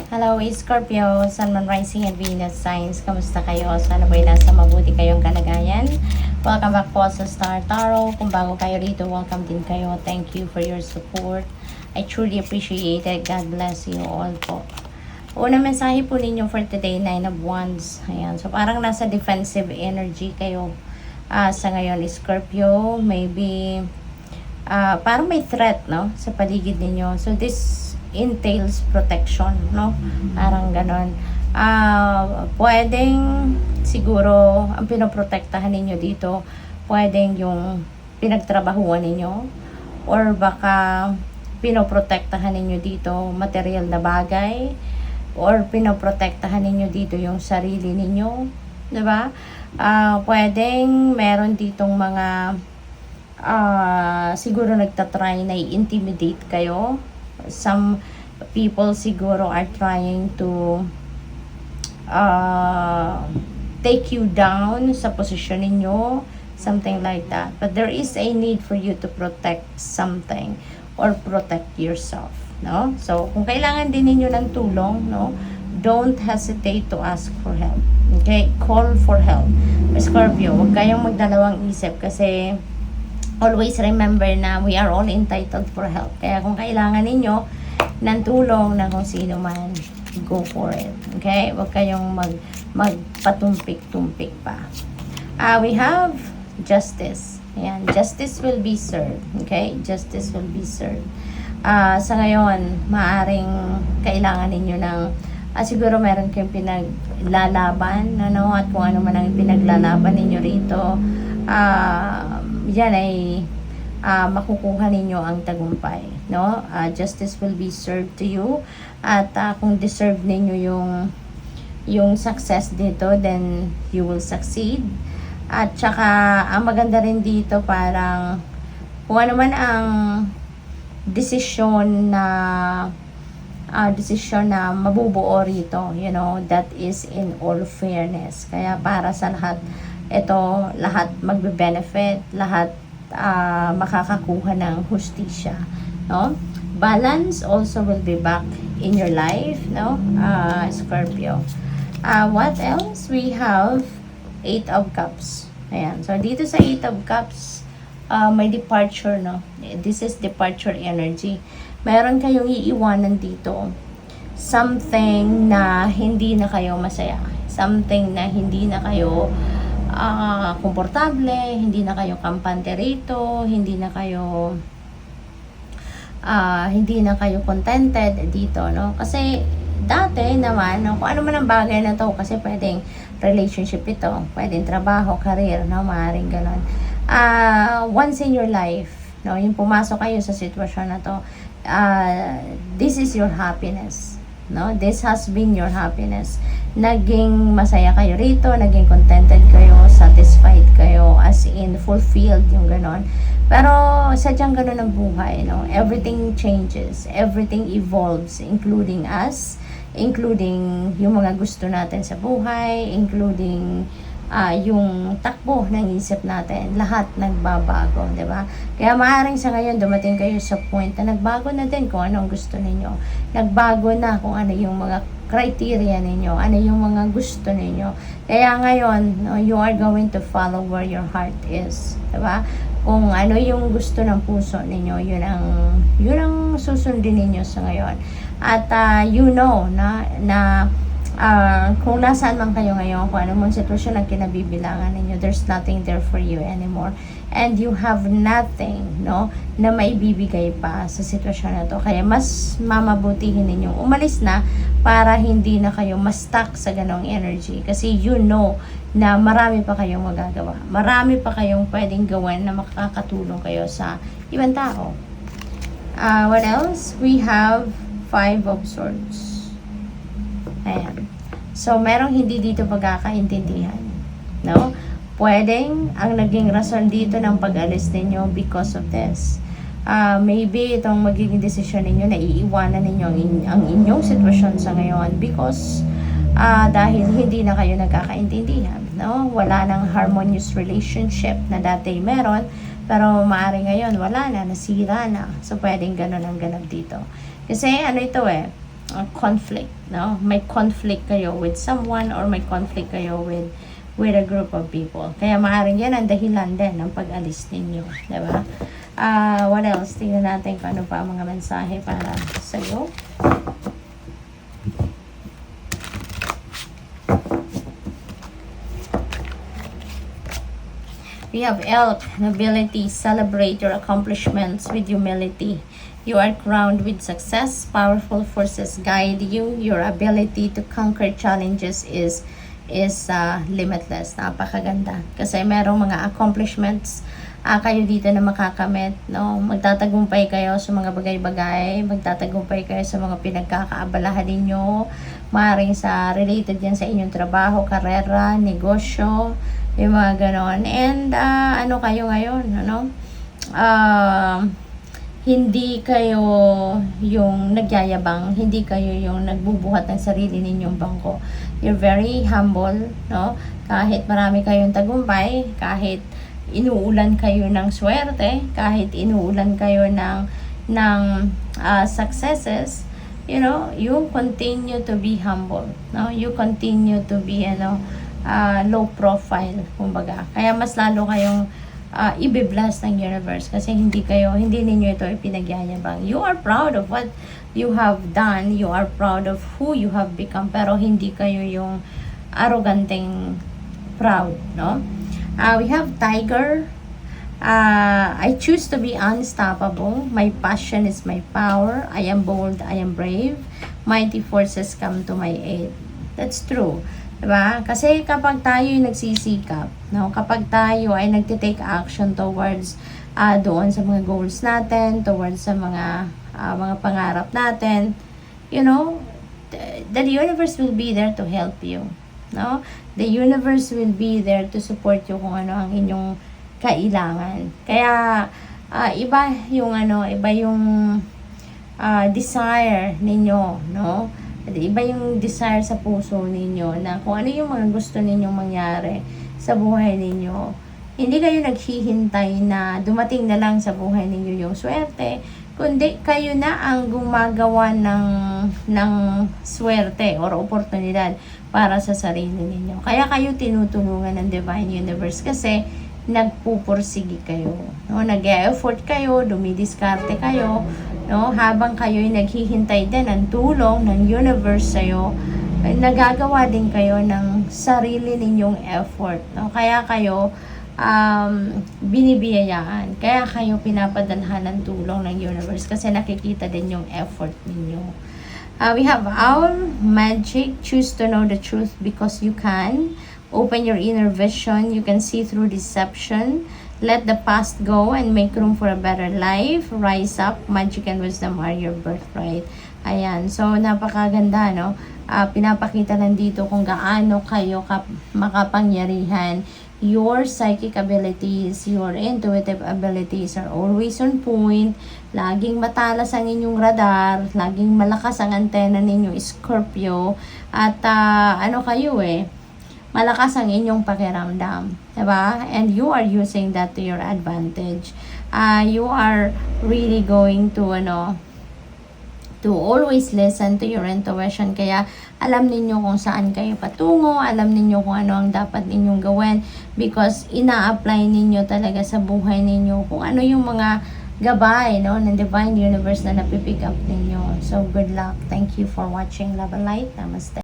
Hello, Scorpio, Sun, Moon, Rising, and Venus signs. Kamusta kayo? Sana ba'y nasa mabuti kayong kalagayan? Welcome back po sa Star Tarot. Kung bago kayo rito, welcome din kayo. Thank you for your support. I truly appreciate it. God bless you all po. Unang mensahe po ninyo for today, 9 of Wands. Ayan. So, parang nasa defensive energy kayo sa ngayon, Scorpio. Maybe, parang may threat, no? Sa paligid ninyo. So, this entails protection, no? Parang ganon. Pwedeng siguro ang pinoprotektahan ninyo dito, pwedeng yung pinagtrabahuan ninyo, or baka pinoprotektahan ninyo dito material na bagay, or pinoprotektahan ninyo dito yung sarili ninyo, 'di ba? Pwedeng meron ditong mga siguro nagtatry na i-intimidate kayo. Some people siguro are trying to take you down sa posisyon ninyo, something like that. But there is a need for you to protect something or protect yourself, no? So, kung kailangan din ninyo ng tulong, no, don't hesitate to ask for help. Okay? Call for help. Scorpio, huwag kayong magdalawang isip kasi always remember na we are all entitled for help. Kaya kung kailangan ninyo ng tulong ng kung sino man, go for it. Okay? Huwag kayong magpatumpik-tumpik pa. We have justice. Ayan. Justice will be served. Okay? Justice will be served. Sa ngayon, maaring kailangan ninyo ng siguro meron kayong pinaglalaban, ano, at kung ano man ang pinaglalaban ninyo rito, yan ay makukuha ninyo ang tagumpay, no? Justice will be served to you, at kung deserve ninyo yung success dito, then you will succeed. At saka ang maganda rin dito, parang kung ano man ang desisyon na mabubuo rito, you know, that is in all fairness. Kaya para sa lahat, ito, lahat magbe-benefit, lahat makakakuha ng hustisya, no? Balance also will be back in your life, no? Scorpio. What else? We have 8 of Cups. Ayan. So, dito sa 8 of Cups, may departure, no? This is departure energy. Meron kayong iiwanan dito. Something na hindi na kayo masaya. Something na hindi na kayo komportable, hindi na kayo kampante rito, hindi na kayo contented dito, no? Kasi dati naman, no, kung ano man ang bagay na to, kasi pwedeng relationship ito, pwedeng trabaho, career, no, maaaring ganon. Once in your life, no, yung pumasok kayo sa sitwasyon na to, this is your happiness, no? This has been your happiness. Naging masaya kayo rito, naging contented kayo, satisfied kayo, as in fulfilled, yung ganon. Pero sadyang ganon ang buhay, no? Everything changes, everything evolves, including us, including yung mga gusto natin sa buhay, including yung takbo ng isip natin, lahat nagbabago, di ba? Kaya maaaring sa ngayon dumating kayo sa point na nagbago na din kung ano ang gusto ninyo. Nagbago na kung ano yung mga criteria ninyo, ano yung mga gusto ninyo. Kaya ngayon, no, you are going to follow where your heart is, di ba? Kung ano yung gusto ng puso ninyo, yun ang susundin ninyo sa ngayon. At you know na kung nasaan man kayo ngayon, kung anong sitwasyon ang kinabibilangan ninyo, there's nothing there for you anymore. And you have nothing, no, na maibibigay pa sa sitwasyon na to. Kaya mas mamabutihin ninyong umalis na para hindi na kayo ma-stuck sa ganong energy. Kasi you know na marami pa kayong magagawa. Marami pa kayong pwedeng gawin na makakatulong kayo sa ibang tao. What else? We have 5 of Swords. Ayan. So, merong hindi dito pagkakaintindihan, no? Pwedeng ang naging rason dito ng pag-alis ninyo because of this. Maybe itong magiging desisyon ninyo na iiwanan ninyo ang inyong sitwasyon sa ngayon because dahil hindi na kayo nagkakaintindihan, no? Wala nang harmonious relationship na dati meron, pero maaari ngayon wala na, nasira na. So, pwedeng ganun ang ganap dito. Kasi ano ito conflict, no? May conflict kayo with someone or may conflict kayo with a group of people. Kaya maaaring yan ang dahilan din ng pag-alis ninyo, di ba? What else? Tingnan natin kung ano pa ang mga mensahe para sa'yo. We have Elk, nobility, celebrate your accomplishments with humility. You are crowned with success, powerful forces guide you, your ability to conquer challenges is limitless. Napakaganda. Kasi merong mga accomplishments kayo dito na makakamit, no? Magtatagumpay kayo sa mga bagay-bagay, magtatagumpay kayo sa mga pinagkakaabalahan ninyo, maaaring sa related yan sa inyong trabaho, karera, negosyo, yung mga ganon. And ano kayo ngayon, ano? Hindi kayo yung nagyayabang, hindi kayo yung nagbubuhat ng sarili ninyong bangko. You're very humble, no? Kahit marami kayong tagumpay, kahit inuulan kayo ng swerte, kahit inuulan kayo ng successes, you know, you continue to be humble, no? You continue to be, low profile, kumbaga. Kaya mas lalo kayong i-bless ng universe kasi hindi ninyo ito ipinagyayabang. You are proud of what you have done, you are proud of who you have become, pero hindi kayo yung arroganteng proud, no? We have Tiger. I choose to be unstoppable. My passion is my power. I am bold, I am brave. Mighty forces come to my aid. That's true. Diba? Kasi kapag tayo ay nagsisikap, no? Kapag tayo ay nagtitake action towards doon sa mga goals natin, towards sa mga pangarap natin, you know, the universe will be there to help you, no? The universe will be there to support you kung ano ang inyong kailangan. Kaya iba yung desire ninyo, no? Iba yung desire sa puso ninyo na kung ano yung mga gusto ninyong mangyari sa buhay ninyo. Hindi kayo naghihintay na dumating na lang sa buhay ninyo yung swerte, kundi kayo na ang gumagawa ng swerte or oportunidad para sa sarili ninyo. Kaya kayo tinutulungan ng Divine Universe kasi nagpupursigi kayo, no? Nag-e-effort kayo, dumidiskarte kayo, no? Habang kayo ay naghihintay din ng tulong ng universe sa'yo, nagagawa din kayo ng sarili ninyong effort, no? Kaya kayo binibiyayaan, kaya kayo pinapadalhan ng tulong ng universe kasi nakikita din yung effort ninyo. We have our magic, choose to know the truth because you can. Open your inner vision. You can see through deception. Let the past go and make room for a better life. Rise up. Magic and wisdom are your birthright. Ayan. So, napakaganda, no? Pinapakita lang dito kung gaano kayo makapangyarihan. Your psychic abilities, your intuitive abilities are always on point. Laging matalas ang inyong radar. Laging malakas ang antena ninyo, Scorpio. At malakas ang inyong pakiramdam, diba? And you are using that to your advantage. You are really going to always listen to your intuition. Kaya alam ninyo kung saan kayo patungo, alam ninyo kung ano ang dapat ninyong gawin because ina-apply ninyo talaga sa buhay ninyo kung ano yung mga gabay, no, ng Divine Universe na napipick up ninyo. So, good luck. Thank you for watching. Love and light. Namaste.